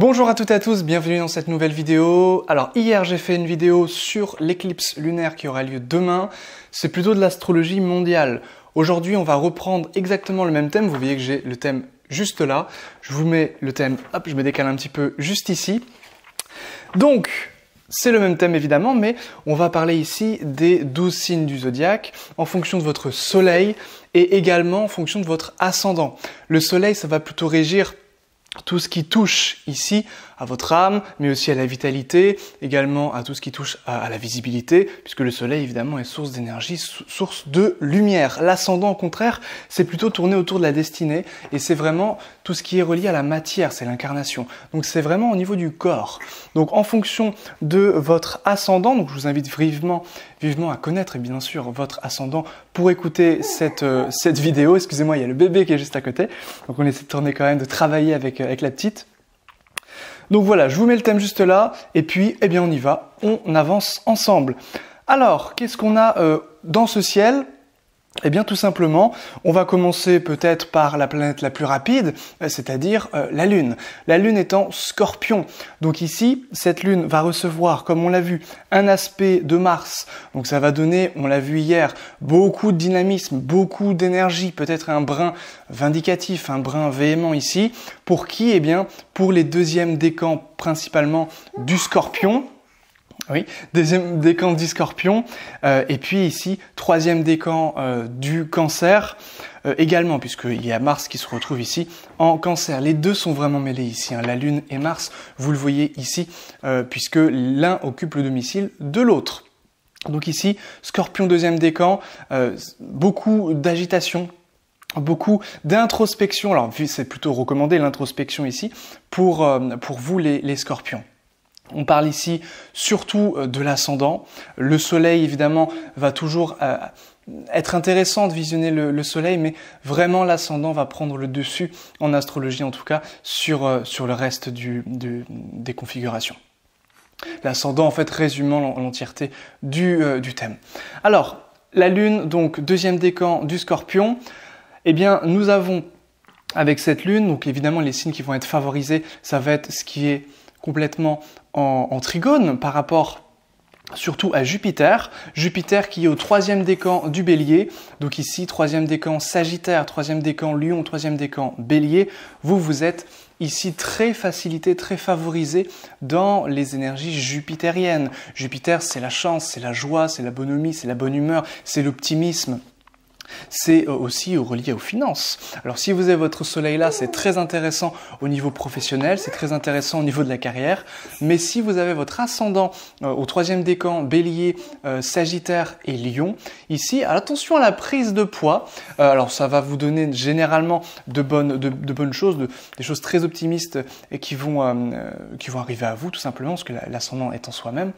Bonjour à toutes et à tous, bienvenue dans cette nouvelle vidéo. Alors hier j'ai fait une vidéo sur l'éclipse lunaire qui aura lieu demain. C'est plutôt de l'astrologie mondiale. Aujourd'hui on va reprendre exactement le même thème. Vous voyez que j'ai le thème juste là. Je vous mets le thème, hop, je me décale un petit peu juste ici. Donc c'est le même thème évidemment, mais on va parler ici des 12 signes du zodiaque en fonction de votre soleil et également en fonction de votre ascendant. Le soleil ça va plutôt régir tout ce qui touche ici à votre âme, mais aussi à la vitalité, également à tout ce qui touche à la visibilité, puisque le soleil évidemment est source d'énergie, source de lumière. L'ascendant au contraire, c'est plutôt tourné autour de la destinée, et c'est vraiment tout ce qui est relié à la matière, c'est l'incarnation. Donc c'est vraiment au niveau du corps. Donc en fonction de votre ascendant, donc je vous invite vivement à connaître bien sûr votre ascendant pour écouter cette vidéo. Excusez-moi, il y a le bébé qui est juste à côté, donc on essaie de tourner quand même, de travailler avec la petite. Donc voilà, je vous mets le thème juste là, et puis, eh bien on y va, on avance ensemble. Alors, qu'est-ce qu'on a dans ce ciel ? Eh bien tout simplement, on va commencer peut-être par la planète la plus rapide, c'est-à-dire la Lune. La Lune est en Scorpion. Donc ici, cette Lune va recevoir, comme on l'a vu, un aspect de Mars. Donc ça va donner, on l'a vu hier, beaucoup de dynamisme, beaucoup d'énergie, peut-être un brin vindicatif, un brin véhément ici. Pour qui ? Eh bien, pour les deuxièmes décans principalement du Scorpion. Oui, deuxième décan du Scorpion, et puis ici, troisième décan du Cancer, également, puisqu'il y a Mars qui se retrouve ici en Cancer. Les deux sont vraiment mêlés ici, hein, la Lune et Mars, vous le voyez ici, puisque l'un occupe le domicile de l'autre. Donc ici, Scorpion deuxième décan, beaucoup d'agitation, beaucoup d'introspection. Alors c'est plutôt recommandé l'introspection ici pour vous les Scorpions. On parle ici surtout de l'ascendant. Le soleil, évidemment, va toujours être intéressant de visionner le soleil, mais vraiment l'ascendant va prendre le dessus, en astrologie en tout cas, sur le reste des configurations. L'ascendant, en fait, résumant l'entièreté du thème. Alors, la Lune, donc, deuxième décan du Scorpion, eh bien, nous avons, avec cette Lune, donc évidemment, les signes qui vont être favorisés, ça va être ce qui est complètement en trigone par rapport surtout à Jupiter. Jupiter qui est au troisième décan du Bélier. Donc ici, troisième décan Sagittaire, troisième décan Lion, troisième décan Bélier. Vous êtes ici très facilité, très favorisé dans les énergies jupitériennes. Jupiter, c'est la chance, c'est la joie, c'est la bonhomie, c'est la bonne humeur, c'est l'optimisme. C'est aussi relié aux finances. Alors si vous avez votre soleil là, c'est très intéressant au niveau professionnel, c'est très intéressant au niveau de la carrière, mais si vous avez votre ascendant au troisième décan, Bélier, Sagittaire et Lion, ici, attention à la prise de poids. Alors ça va vous donner généralement de bonnes choses, des choses très optimistes et qui vont arriver à vous tout simplement, parce que l'ascendant est en soi-même.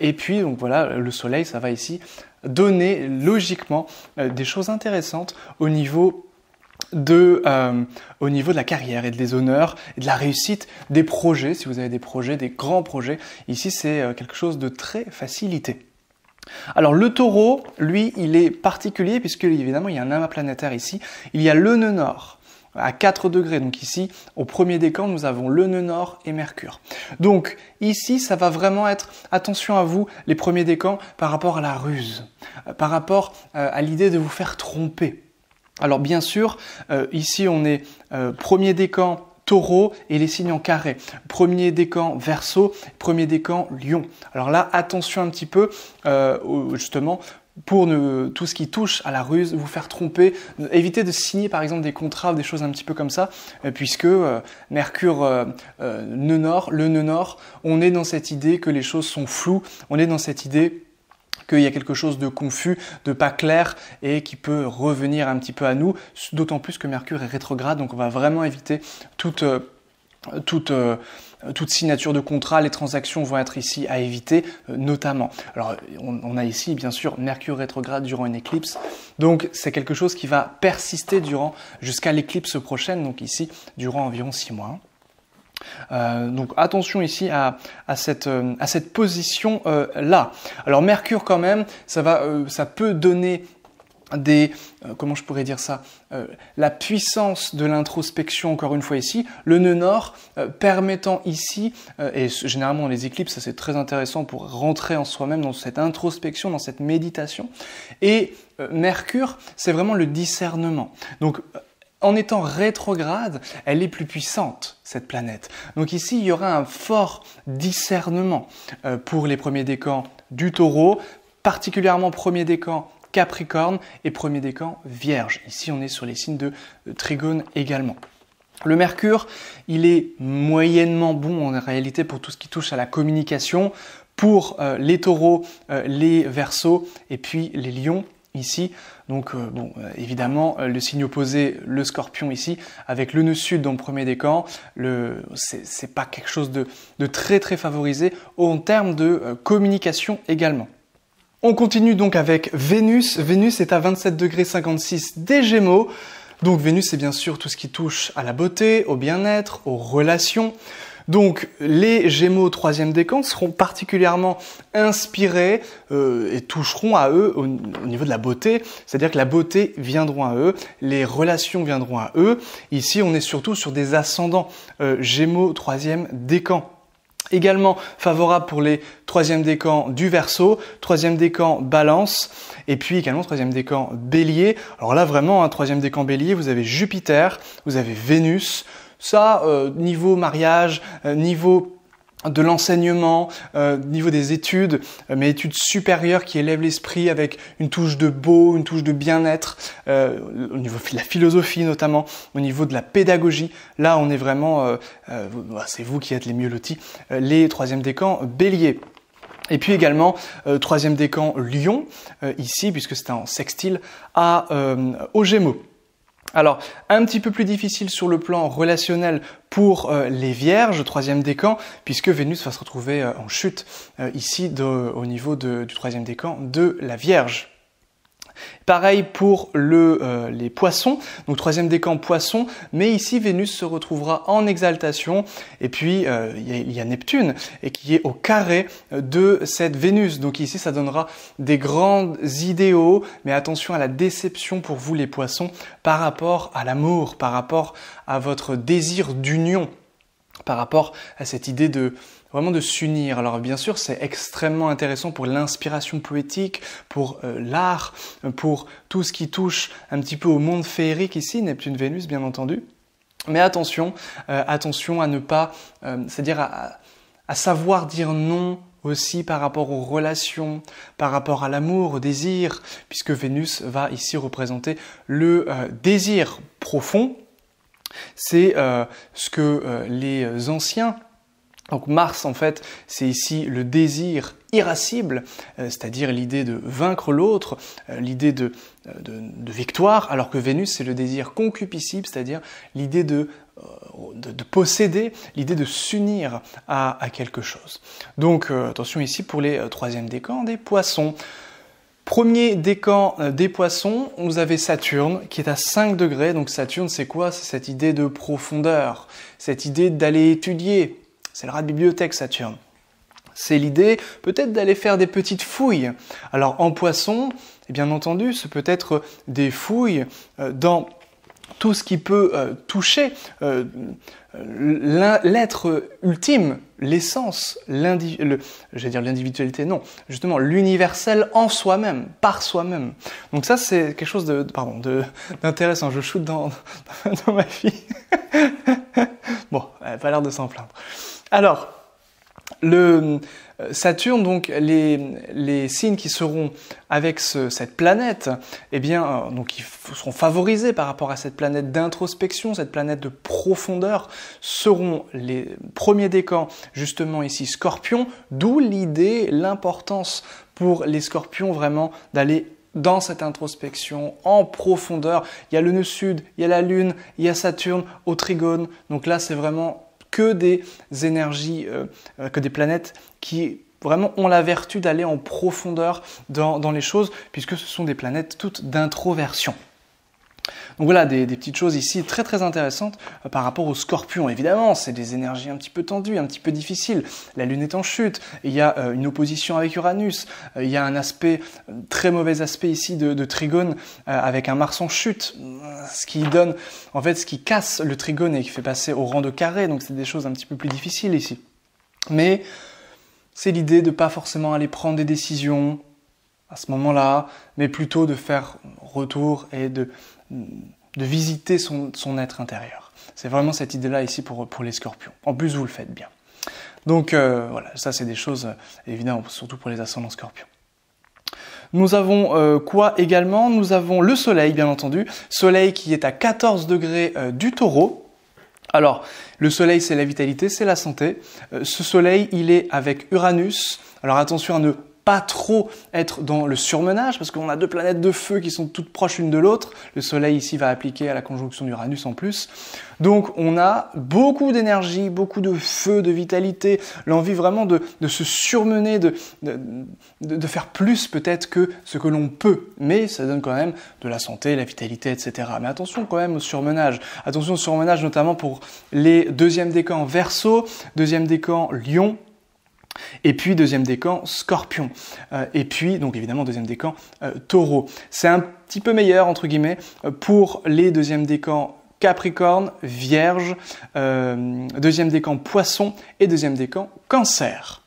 Et puis donc voilà, le soleil, ça va ici donner logiquement des choses intéressantes au niveau de la carrière et des honneurs et de la réussite des projets. Si vous avez des projets, des grands projets, ici c'est quelque chose de très facilité. Alors le Taureau, lui, il est particulier puisque évidemment il y a un amas planétaire ici. Il y a le nœud nord à 4 degrés. Donc ici, au premier décan, nous avons le nœud nord et Mercure. Donc ici, ça va vraiment être, attention à vous, les premiers décans, par rapport à la ruse, par rapport à l'idée de vous faire tromper. Alors bien sûr, ici on est premier décan Taureau et les signes en carré. Premier décan Verseau, premier décan Lion. Alors là, attention un petit peu, justement, pour tout ce qui touche à la ruse, vous faire tromper, évitez de signer par exemple des contrats ou des choses un petit peu comme ça, puisque Mercure, le nœud nord, on est dans cette idée que les choses sont floues, on est dans cette idée qu'il y a quelque chose de confus, de pas clair et qui peut revenir un petit peu à nous, d'autant plus que Mercure est rétrograde, donc on va vraiment éviter toute signature de contrat, les transactions vont être ici à éviter notamment. Alors on a ici bien sûr Mercure rétrograde durant une éclipse, donc c'est quelque chose qui va persister jusqu'à l'éclipse prochaine, donc ici durant environ 6 mois. Donc attention ici à cette position là. Alors Mercure quand même, ça peut donner comment je pourrais dire ça, la puissance de l'introspection, encore une fois ici, le nœud nord permettant ici, et généralement dans les éclipses, ça c'est très intéressant pour rentrer en soi-même dans cette introspection, dans cette méditation, et Mercure, c'est vraiment le discernement. Donc, en étant rétrograde, elle est plus puissante, cette planète. Donc ici, il y aura un fort discernement pour les premiers décans du Taureau, particulièrement premier décan Capricorne et premier décan Vierge. Ici, on est sur les signes de Trigone également. Le Mercure, il est moyennement bon en réalité pour tout ce qui touche à la communication, pour les Taureaux, les Verseaux et puis les Lions ici. Donc évidemment, le signe opposé, le Scorpion ici, avec le nœud sud dans le premier décan, c'est pas quelque chose de très très favorisé en termes de communication également. On continue donc avec Vénus. Vénus est à 27,56 des Gémeaux. Donc Vénus, c'est bien sûr tout ce qui touche à la beauté, au bien-être, aux relations. Donc les Gémeaux 3e décan seront particulièrement inspirés et toucheront à eux au niveau de la beauté, c'est-à-dire que la beauté viendront à eux, les relations viendront à eux. Ici, on est surtout sur des ascendants Gémeaux 3e décan. Également favorable pour les 3e décan du Verseau, 3e décan Balance, et puis également 3e décan Bélier. Alors là vraiment, 3e décan Bélier, vous avez Jupiter, vous avez Vénus. Ça, niveau mariage, niveau de l'enseignement, niveau des études, mais études supérieures qui élèvent l'esprit avec une touche de beau, une touche de bien-être, au niveau de la philosophie notamment, au niveau de la pédagogie. Là, on est vraiment, c'est vous qui êtes les mieux lotis, les 3e décan Bélier. Et puis également, 3e décan Lion, ici, puisque c'est en sextile aux Gémeaux. Alors, un petit peu plus difficile sur le plan relationnel pour les Vierges, 3e décan, puisque Vénus va se retrouver en chute ici au niveau du 3e décan de la Vierge. Pareil pour les Poissons, donc 3e décan Poissons, mais ici Vénus se retrouvera en exaltation, et puis il y a Neptune, et qui est au carré de cette Vénus. Donc ici ça donnera des grands idéaux, mais attention à la déception pour vous les Poissons par rapport à l'amour, par rapport à votre désir d'union, par rapport à cette idée vraiment de s'unir. Alors bien sûr, c'est extrêmement intéressant pour l'inspiration poétique, pour l'art, pour tout ce qui touche un petit peu au monde féerique ici, Neptune-Vénus bien entendu. Mais attention à ne pas, c'est-à-dire à savoir dire non aussi par rapport aux relations, par rapport à l'amour, au désir, puisque Vénus va ici représenter le désir profond. C'est ce que les anciens, donc Mars en fait, c'est ici le désir irascible, c'est-à-dire l'idée de vaincre l'autre, l'idée de victoire, alors que Vénus c'est le désir concupiscible, c'est-à-dire l'idée de posséder, l'idée de s'unir à quelque chose. Donc attention ici pour les 3e décans des Poissons. Premier décan des Poissons, vous avez Saturne qui est à 5 degrés. Donc Saturne, c'est quoi? C'est cette idée de profondeur, cette idée d'aller étudier. C'est le rat de bibliothèque, Saturne. C'est l'idée peut-être d'aller faire des petites fouilles. Alors en Poisson, et bien entendu, ce peut être des fouilles dans tout ce qui peut toucher l'être ultime, l'essence, j'allais dire l'individualité, non, justement l'universel en soi-même, par soi-même. Donc ça c'est quelque chose d'intéressant, je shoote dans ma fille. Bon, elle n'a pas l'air de s'en plaindre. Alors, le Saturne, donc les signes qui seront avec cette planète, eh bien, donc ils seront favorisés par rapport à cette planète d'introspection, cette planète de profondeur, seront les premiers décans, justement ici Scorpion, d'où l'idée, l'importance pour les Scorpions vraiment d'aller dans cette introspection en profondeur. Il y a le nœud sud, il y a la Lune, il y a Saturne au Trigone, donc là c'est vraiment que des énergies, que des planètes qui vraiment ont la vertu d'aller en profondeur dans les choses, puisque ce sont des planètes toutes d'introversion. Donc voilà, des petites choses ici très très intéressantes par rapport au Scorpion. Évidemment, c'est des énergies un petit peu tendues, un petit peu difficiles. La Lune est en chute, il y a une opposition avec Uranus, il y a un aspect, très mauvais aspect ici de trigone avec un Mars en chute, ce qui donne, en fait, ce qui casse le trigone et qui fait passer au rang de carré, donc c'est des choses un petit peu plus difficiles ici. Mais c'est l'idée de pas forcément aller prendre des décisions à ce moment-là, mais plutôt de faire retour et de visiter son être intérieur. C'est vraiment cette idée-là ici pour les Scorpions. En plus, vous le faites bien. Donc voilà, ça c'est des choses, évidemment, surtout pour les ascendants Scorpions. Nous avons quoi également? Nous avons le Soleil, bien entendu. Soleil qui est à 14 degrés du Taureau. Alors, le Soleil, c'est la vitalité, c'est la santé. Ce Soleil, il est avec Uranus. Alors attention à ne pas trop être dans le surmenage, parce qu'on a deux planètes de feu qui sont toutes proches l'une de l'autre. Le Soleil ici va appliquer à la conjonction d'Uranus en plus. Donc on a beaucoup d'énergie, beaucoup de feu, de vitalité, l'envie vraiment de se surmener, de faire plus peut-être que ce que l'on peut. Mais ça donne quand même de la santé, la vitalité, etc. Mais attention quand même au surmenage. Attention au surmenage notamment pour les deuxièmes décans Verseau, deuxième décan Lion, et puis deuxième décan Scorpion, et puis donc évidemment deuxième décan Taureau. C'est un petit peu meilleur entre guillemets pour les deuxièmes décans Capricorne, Vierge, deuxième décan Poisson et deuxième décan Cancer.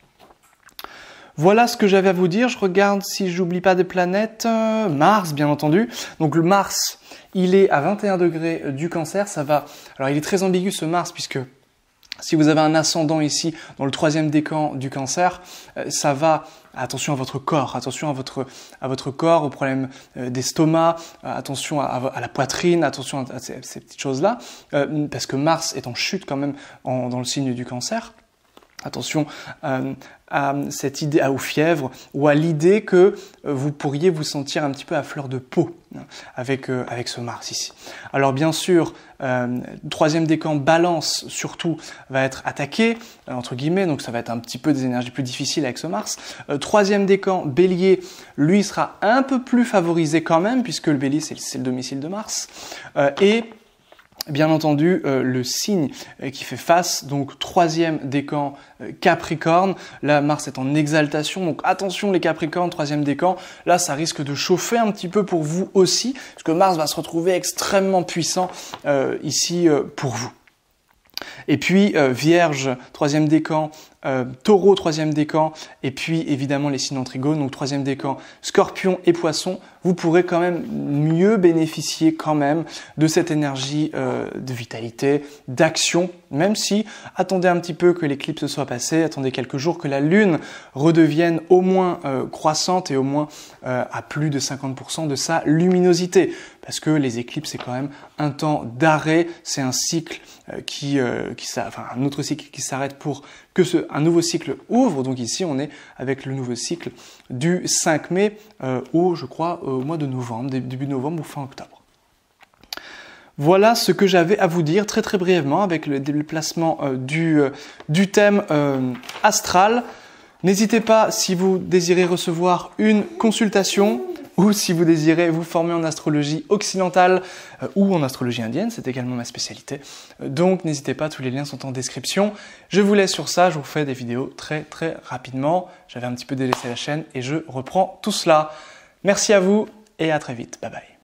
Voilà ce que j'avais à vous dire. Je regarde si j'oublie pas des planètes. Mars, bien entendu. Donc le Mars, il est à 21 degrés du Cancer. Ça va. Alors il est très ambigu ce Mars puisque si vous avez un ascendant ici dans le troisième décan du Cancer, ça va, attention à votre corps, attention à votre corps, aux problèmes d'estomac, attention à la poitrine, attention à ces petites choses-là, parce que Mars est en chute quand même dans le signe du Cancer. Attention à cette idée, aux fièvres, ou à l'idée que vous pourriez vous sentir un petit peu à fleur de peau avec ce Mars ici. Alors bien sûr, troisième décan Balance surtout va être attaqué, entre guillemets, donc ça va être un petit peu des énergies plus difficiles avec ce Mars. Troisième décan Bélier, lui sera un peu plus favorisé quand même, puisque le Bélier c'est le domicile de Mars. Et bien entendu, le signe qui fait face, donc troisième décan Capricorne, là Mars est en exaltation, donc attention les Capricornes, troisième décan, là ça risque de chauffer un petit peu pour vous aussi, parce que Mars va se retrouver extrêmement puissant ici pour vous. Et puis Vierge, troisième décan, Taureau, troisième décan, et puis évidemment les signes en trigone, donc troisième décan, Scorpion et Poisson, vous pourrez quand même mieux bénéficier quand même de cette énergie de vitalité, d'action, même si attendez un petit peu que l'éclipse soit passée, attendez quelques jours que la Lune redevienne au moins croissante et au moins à plus de 50% de sa luminosité. Parce que les éclipses, c'est quand même un temps d'arrêt, c'est un cycle un autre cycle qui s'arrête pour que un nouveau cycle ouvre. Donc ici, on est avec le nouveau cycle du 5 mai je crois, au mois de novembre, début novembre ou fin octobre. Voilà ce que j'avais à vous dire très très brièvement avec le déplacement du thème astral. N'hésitez pas, si vous désirez recevoir une consultation, ou si vous désirez vous former en astrologie occidentale ou en astrologie indienne, c'est également ma spécialité. Donc n'hésitez pas, tous les liens sont en description. Je vous laisse sur ça, je vous fais des vidéos très très rapidement. J'avais un petit peu délaissé la chaîne et je reprends tout cela. Merci à vous et à très vite. Bye bye.